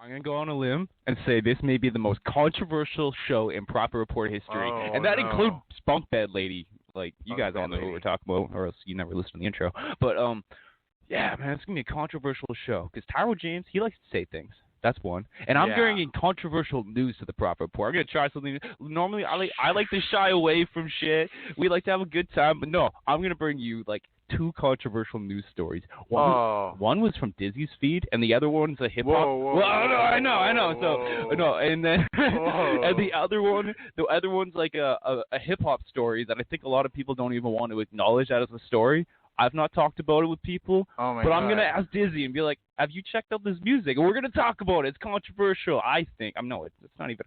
I'm going to go on a limb and say this may be the most controversial show in Proper Report history. And that includes Bunk Bed Lady. Like, you guys all know who we're talking about, or else you never listened to the intro. But, yeah, man, it's going to be a controversial show. Because Tyrow James, he likes to say things. That's one. And I'm bringing controversial news to the Proper Report. I'm going to try something. Normally, I like to shy away from shit. We like to have a good time. But no, I'm going to bring you, like, two controversial news stories. One was from Dizzy's feed, and the other one's a hip hop. I know. So no, and then and the other one's like a hip hop story that I think a lot of people don't even want to acknowledge that as a story. I've not talked about it with people, but I'm gonna ask Dizzy and be like, "Have you checked out this music?" And we're gonna talk about it. It's controversial, I think. It's not even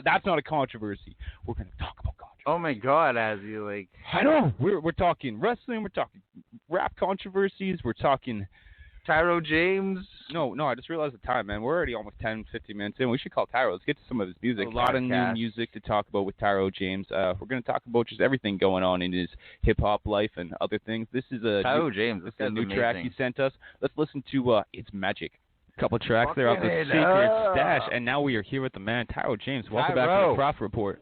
That's not a controversy. We're gonna talk about controversy. Oh my God, Azzy, like. I know. We're talking wrestling. We're talking rap controversies. We're talking Tyrow James. No, I just realized the time, man. We're already almost 10, 15 minutes in. We should call Tyrow. Let's get to some of his music. A lot of new music to talk about with Tyrow James. We're going to talk about just everything going on in his hip-hop life and other things. This is a Tyrow James. This is a new track he sent us. Let's listen to It's Magic. A couple tracks there off the Secret Stash. And now we are here with the man, Tyrow James. Welcome back to the Prof Report.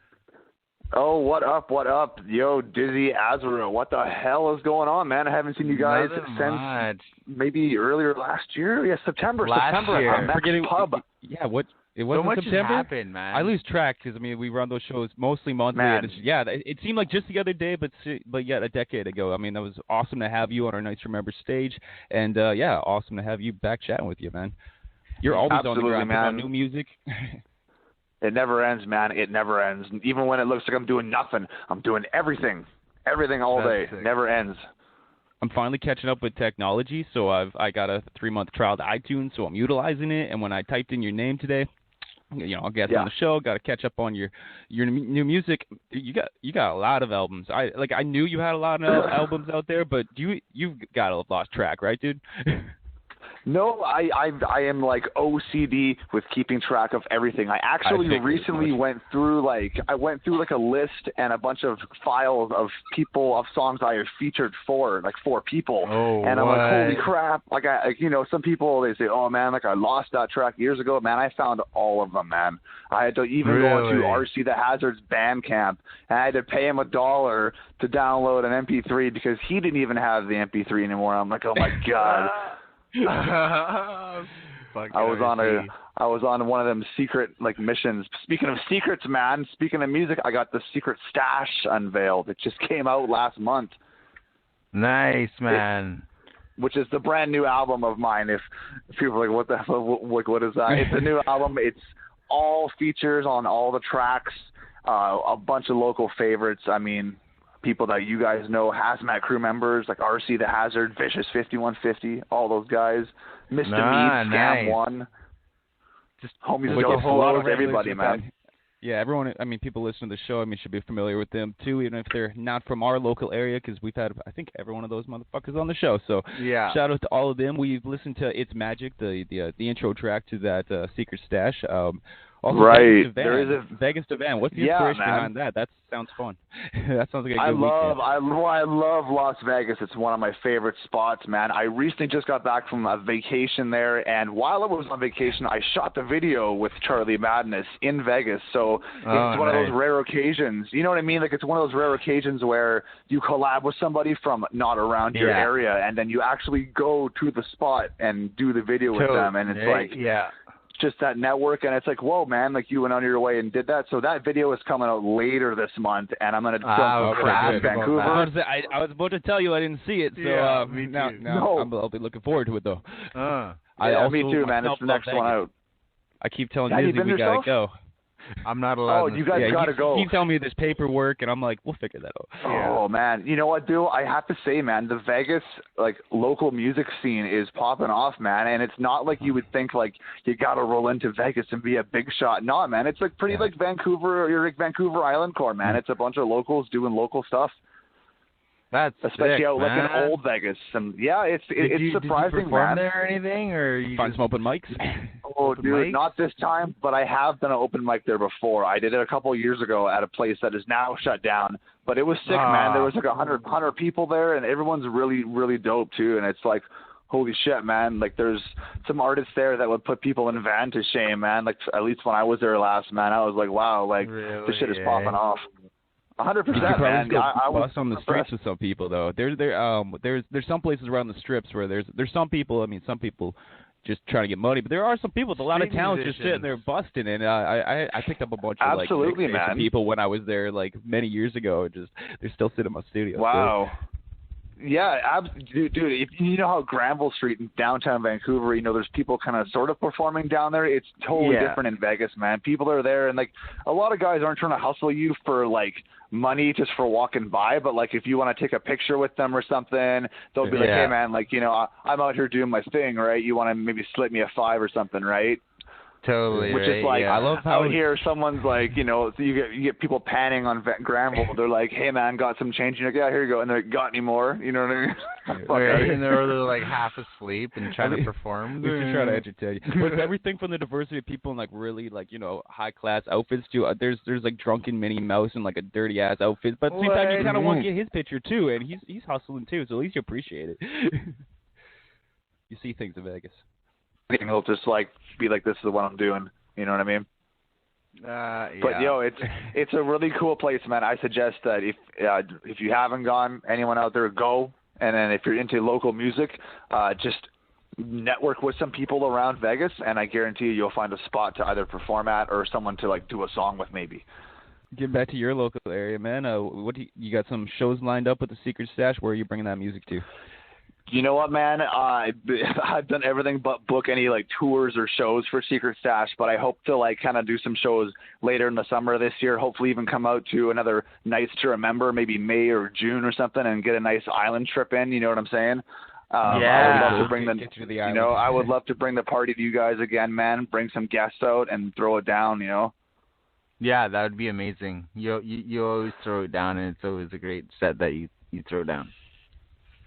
Oh, what up? Yo, Dizzy Azra, what the hell is going on, man? I haven't seen you guys since maybe earlier last year. Yeah, September. I'm forgetting. Pub. Yeah, what? It wasn't so much September? Has happened, man. I lose track because, we run those shows mostly monthly. Man. It seemed like just the other day, but yet a decade ago. That was awesome to have you on our Nights Remember stage. And, awesome to have you back chatting with you, man. You're always on the ground on new music. It never ends, man. It never ends. Even when it looks like I'm doing nothing, I'm doing everything. Everything all day. Sick. Never ends. I'm finally catching up with technology, so I got a 3-month trial to iTunes, so I'm utilizing it. And when I typed in your name today, I'll get on the show. Got to catch up on your new music. You got a lot of albums. I knew you had a lot of albums out there, but you've got a lost track, right, dude? No, I am like OCD with keeping track of everything. I actually recently went through like a list and a bunch of files of songs I have featured for people. And I'm like, holy crap! Like some people they say, oh man, like I lost that track years ago. Man, I found all of them, man. I had to even go into RC the Hazard's Bandcamp, and I had to pay him $1 to download an MP3 because he didn't even have the MP3 anymore. I'm like, oh my god. I was on one of them secret missions. Speaking of secrets, man. Speaking of music, I got the Secret Stash unveiled. It just came out last month. Nice, man. Which is the brand new album of mine. If people are like, what the hell? What is that? It's a new album. It's all features on all the tracks. A bunch of local favorites. People that you guys know, Hazmat crew members like RC the Hazard, Vicious 5150, all those guys, Mr. Mead, Scam One, just homies, Joe Flows, everybody, man. Yeah, everyone. People listening to the show, should be familiar with them too, even if they're not from our local area, because we've had, I think, every one of those motherfuckers on the show. So shout out to all of them. We've listened to It's Magic, the intro track to that Secret Stash. Also, right. There is a Vegas to Van. What's the inspiration behind that? That sounds fun. That sounds like a good weekend. I love Las Vegas. It's one of my favorite spots, man. I recently just got back from a vacation there, and while I was on vacation, I shot the video with Charlie Madness in Vegas. So it's one of those rare occasions. You know what I mean? Like, it's one of those rare occasions where you collab with somebody from not around your area, and then you actually go to the spot and do the video with them, and it's just that network, and it's like, whoa, man, like you went on your way and did that. So that video is coming out later this month, and I'm going to film some crap in Vancouver. I was about to tell you I didn't see it, so me too. I'll be looking forward to it, though. Me too, man. It's the next one out. I keep telling Dizzy we got to go. I'm not allowed. Oh, you guys got to go. Keep telling me there's paperwork, and I'm like, we'll figure that out. Oh, man. You know what, dude? I have to say, man, the Vegas, local music scene is popping off, man. And it's not like you would think, you got to roll into Vegas and be a big shot. No, man. It's, pretty Vancouver, you're Vancouver Island core, man. It's a bunch of locals doing local stuff. That's especially sick, out man. in old Vegas, and it's surprising, did you perform man. there or anything, or you find some open mics? Oh, dude, not this time, but I have done an open mic there before. I did it a couple of years ago at a place that is now shut down, but it was sick, man. There was 100 people there, and everyone's really, really dope too. And it's like, holy shit, man. Like, there's some artists there that would put people in van to shame, man. Like, at least when I was there last, man, I was like, wow, like, really? this shit is popping off. 100%, man. I was on the streets with some people, though. There's some places around the strips where there's some people. I mean, some people just trying to get money, but there are some people with a lot of talent just sitting there busting. And I picked up a bunch of absolutely, man, people when I was there like many years ago. Just they're still sitting in my studio. Wow. So. Yeah, dude, if you know how Granville Street in downtown Vancouver, you know, there's people kind of sort of performing down there. It's totally different in Vegas, man. People are there, and, like, a lot of guys aren't trying to hustle you for, like, money just for walking by, but, like, if you want to take a picture with them or something, they'll be like, hey, man, like, you know, I'm out here doing my thing, right? You want to maybe slip me a $5 or something, right? Totally, which is like, I love how out here someone's like, you know, so you get people panning on Granville. They're like, hey man, got some change? You're like, yeah, here you go. And they're like, got any more? You know what I mean? Right. And they're like half asleep and trying to perform. They're just trying to agitate you. But everything from the diversity of people in, like, really, like, you know, high class outfits to there's like drunken Minnie Mouse in, like, a dirty ass outfit. But at the same time, you kind of want to get his picture too, and he's hustling too. So at least you appreciate it. You see things in Vegas. He'll just like be like, this is what I'm doing. You know what I mean? But yo, it's a really cool place, man. I suggest that if you haven't gone, anyone out there, go. And then if you're into local music, just network with some people around Vegas, and I guarantee you'll find a spot to either perform at or someone to, like, do a song with maybe. Getting back to your local area, man. What you got some shows lined up with the Secret Stash? Where are you bringing that music to? You know what, man? I've done everything but book any, like, tours or shows for Secret Stash, but I hope to, like, kind of do some shows later in the summer this year. Hopefully even come out to another Nights to Remember, maybe May or June or something, and get a nice island trip in. You know what I'm saying? I would love to bring I would love to bring the party to you guys again, man. Bring some guests out and throw it down, you know? Yeah, that would be amazing. You always throw it down, and it's always a great set that you throw down.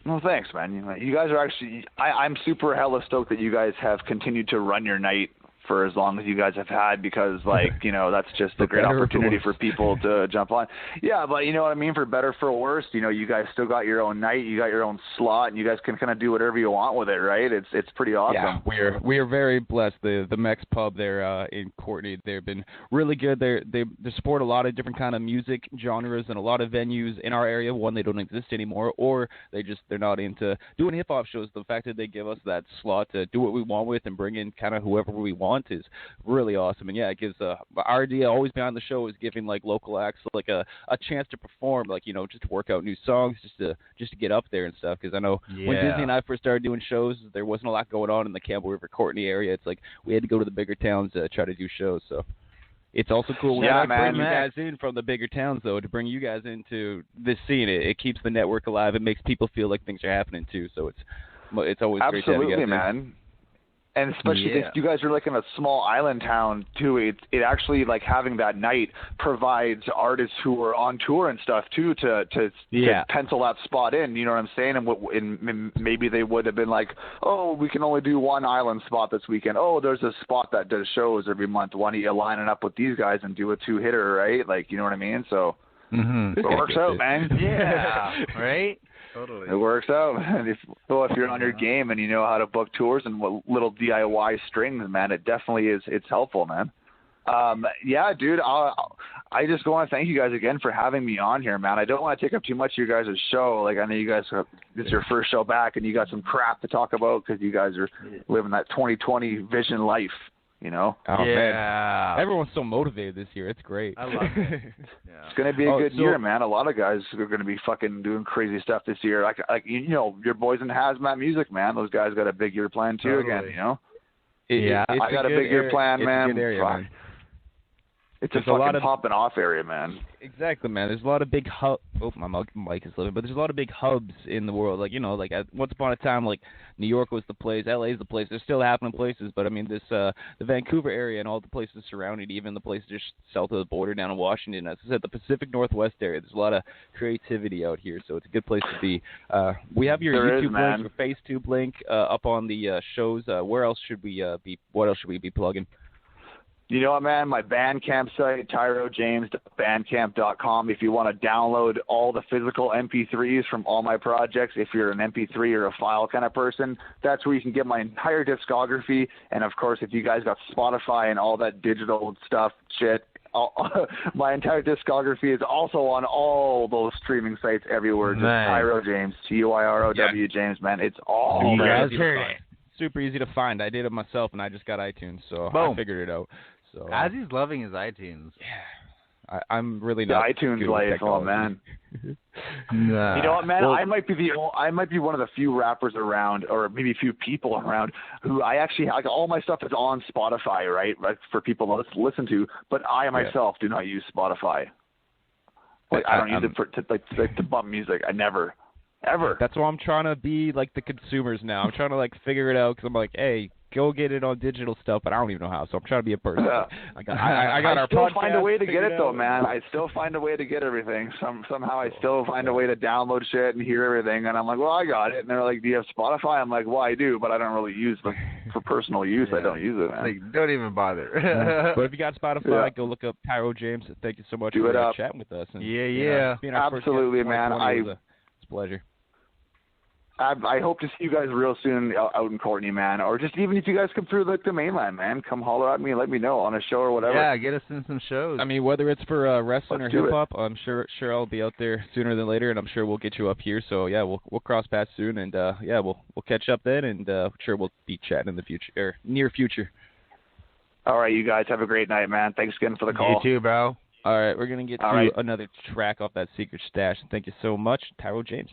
Well, thanks, man. You guys are actually – I'm super hella stoked that you guys have continued to run your night for as long as you guys have had, because, like, you know, that's just a great opportunity for people to jump on. Yeah, but you know what I mean? For better, for worse, you know, you guys still got your own night, you got your own slot, and you guys can kind of do whatever you want with it, right? It's pretty awesome. Yeah, we are very blessed. The Mex Pub there in Courtenay, they've been really good. They support a lot of different kind of music genres and a lot of venues in our area. One, they don't exist anymore, or they're not into doing hip hop shows. The fact that they give us that slot to do what we want with and bring in kind of whoever we want is really awesome. And yeah, it gives our idea always behind the show is giving, like, local acts like a chance to perform, like, you know, just to work out new songs, just to get up there and stuff. Because I know when Disney and I first started doing shows, there wasn't a lot going on in the Campbell River Courtenay area. It's like we had to go to the bigger towns to try to do shows. So it's also cool when I bring you guys in from the bigger towns, though, to bring you guys into this scene. It keeps the network alive. It makes people feel like things are happening too. So it's always great to have you guys man. And especially if you guys are, like, in a small island town too, it actually, like, having that night provides artists who are on tour and stuff too to pencil that spot in. You know what I'm saying? And maybe they would have been like, oh, we can only do one island spot this weekend. Oh, there's a spot that does shows every month. Why don't you line it up with these guys and do a 2-hitter, right? Like, you know what I mean? So it works out, man. Yeah, right. Totally. It works out. And if you're on your game and you know how to book tours and what little DIY strings, man, it definitely is. It's helpful, man. Yeah, dude. I just want to thank you guys again for having me on here, man. I don't want to take up too much of your guys' show. Like, I know you guys this is your first show back, and you got some crap to talk about because you guys are living that 2020 vision life. You know? Oh, man. Everyone's so motivated this year. It's great. I love it. It's going to be a good year, man. A lot of guys are going to be fucking doing crazy stuff this year. Like you know, your boys in Hazmat Music, man. Those guys got a big year plan too again, you know? I got a big year plan, man. It's a good area, man. It's a fucking popping off area, man. Exactly, man. There's a lot of big hubs. Oh, my mic is living, but there's a lot of big hubs in the world. Like, you know, like once upon a time, like New York was the place, LA is the place. There's still happening places, but I mean, the Vancouver area and all the places surrounding, even the places just south of the border down in Washington. As I said, the Pacific Northwest area. There's a lot of creativity out here, so it's a good place to be. We have your YouTube link, your FaceTube link up on the shows. Where else should we be? What else should we be plugging? You know what, man? My Bandcamp site, tyrowjames.bandcamp.com. If you want to download all the physical MP3s from all my projects, if you're an MP3 or a file kind of person, that's where you can get my entire discography. And, of course, if you guys got Spotify and all that digital stuff, my entire discography is also on all those streaming sites everywhere. Just Tyrow James, Tyrow James, man. It's all you there. guys heard it. Super easy to find. I did it myself, and I just got iTunes, so I figured it out. So Ozzy's loving his iTunes. Yeah, I'm really not. The iTunes life, oh man. Nah. You know what, man? Well, I might be one of the few rappers around, or maybe a few people around, who I actually like. All my stuff is on Spotify, right? Like for people to listen to, but I myself do not use Spotify. Like I don't use it to bump music. I never. Ever. That's why I'm trying to be like the consumers now. I'm trying to like figure it out because I'm like, hey, go get it on digital stuff, but I don't even know how. So I'm trying to be a person. I got our still podcast find a way to get it though, out. man. I still find a way to get everything. Somehow I still find a way to download shit and hear everything. And I'm like, well, I got it. And they're like, do you have Spotify? I'm like, well, I do, but I don't really use them for personal use. I don't use it, man. Like, don't even bother. But if you got Spotify, go look up Tyrow James. Thank you so much for chatting with us. And, being our absolutely, man. It's a pleasure. I hope to see you guys real soon out in Courtenay, man. Or just even if you guys come through like the mainland, man, come holler at me and let me know on a show or whatever. Yeah, get us in some shows. I mean, whether it's for wrestling or hip hop, I'm sure I'll be out there sooner than later, and I'm sure we'll get you up here. So yeah, we'll cross paths soon, and we'll catch up then, and I'm sure we'll be chatting in the future or near future. All right, you guys have a great night, man. Thanks again for the call. You too, bro. All right, we're gonna get to another track off that Secret Stash. Thank you so much, Tyrow James.